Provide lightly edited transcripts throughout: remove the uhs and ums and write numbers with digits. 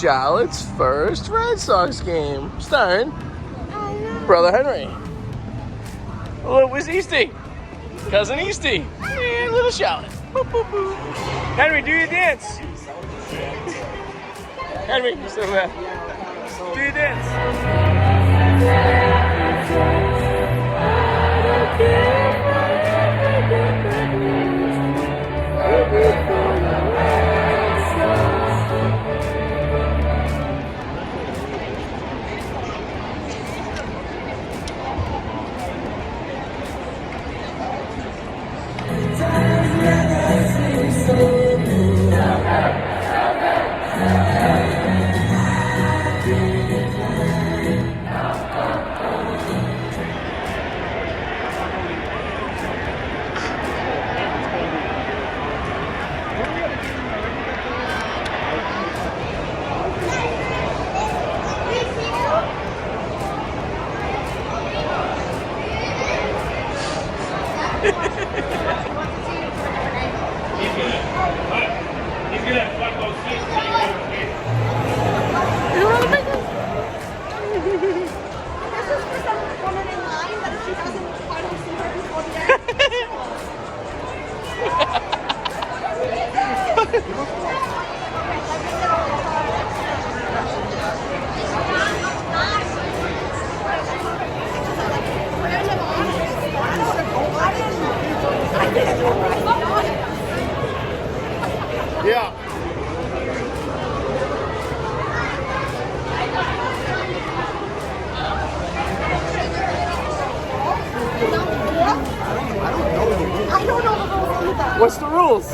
Charlotte's first Red Sox game, starring Brother Henry. Hello, where's Easty? Cousin Easty. And little Charlotte. Boop, boop, boop. Henry, do your dance. Henry, you still there? Do your dance. Yeah. I don't know the rules either. What's the rules?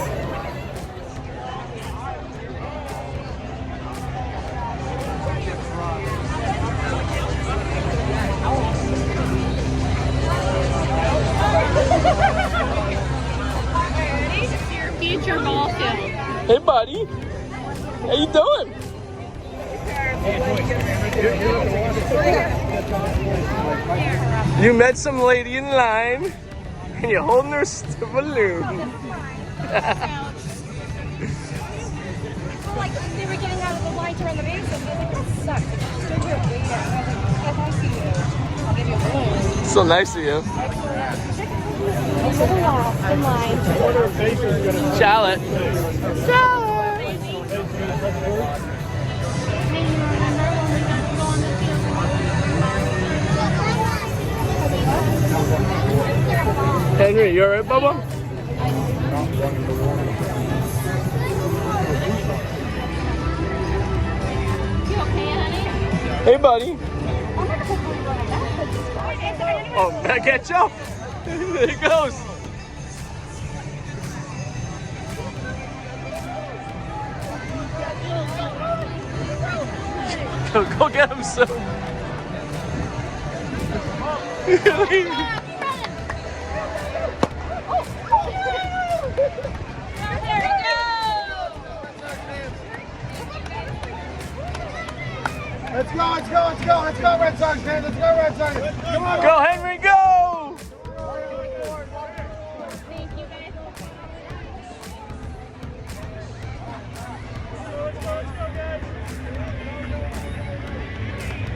Future ball field. Hey, buddy. How you doing? You met some lady in line, and you're holding her balloon. Like they were getting out of the line to run the base, and I was like, that sucks. Stood here waiting. I was like, that's nice of you. I'll give you a balloon. So nice of you. Little off in line. Charlotte. Henry, you alright, Bubba? You okay, honey? Hey, buddy. Oh, better catch up. There it goes. Go get him, son. Let's go, Red Sox fans, let's go, Red Sox. Come on. Go, Henry, go! Thank you, guys.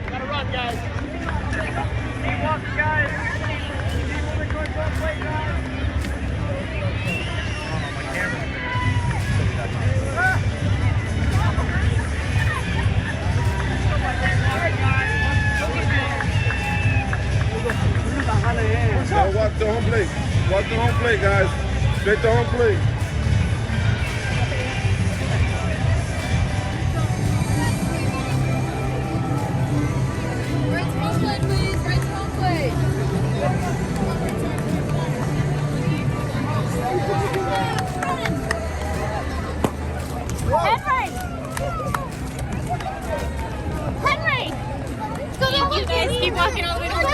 Gotta run, guys. Keep walking, guys. Keep moving towards home plate, guys. My camera. So watch the home plate. Watch the home plate, guys. Straight to home plate. Right to home plate, please. Right to home plate. Henry! Henry! Go to you guys. Keep walking all the way to the way.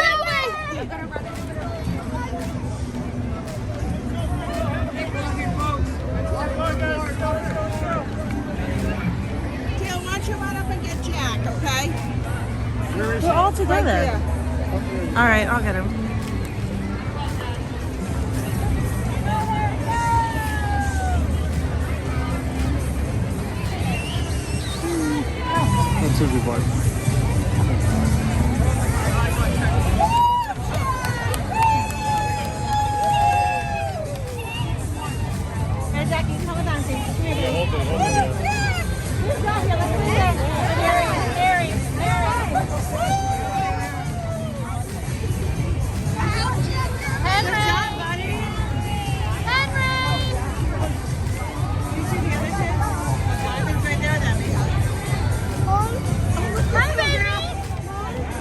Tail, why don't you run up and get Jack, okay? We're all together. Right there. All right, I'll get him. Suzi boy. Hey, Jackie, come with Auntie. Come here, baby. Hold it, hold it. Let's go here. Let's do this. Mary. Henry. You see the other kids? Diamond's right there, that makes Hi, baby.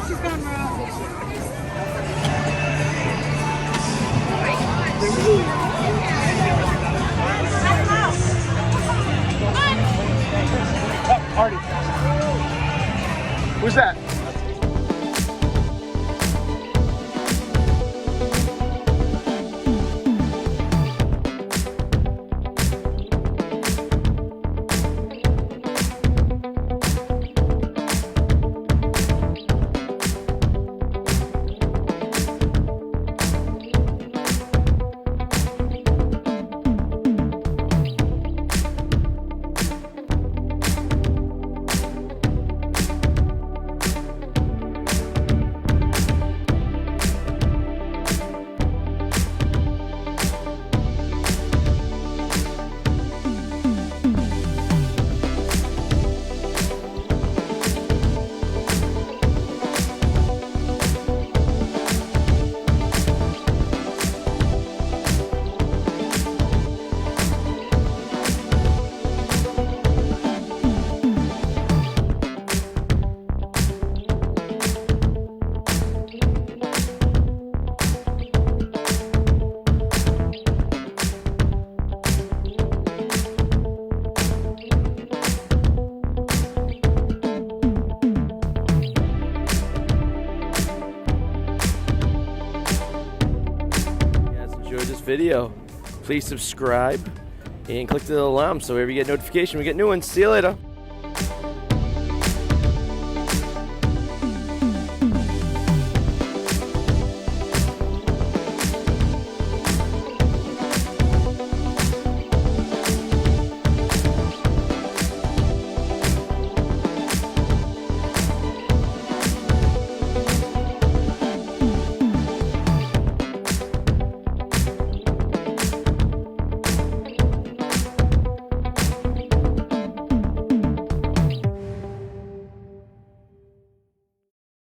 She's gone wrong. Arty. Who's that? Enjoyed this video, please subscribe and click the alarm so whenever you get notification we get new ones. See you later.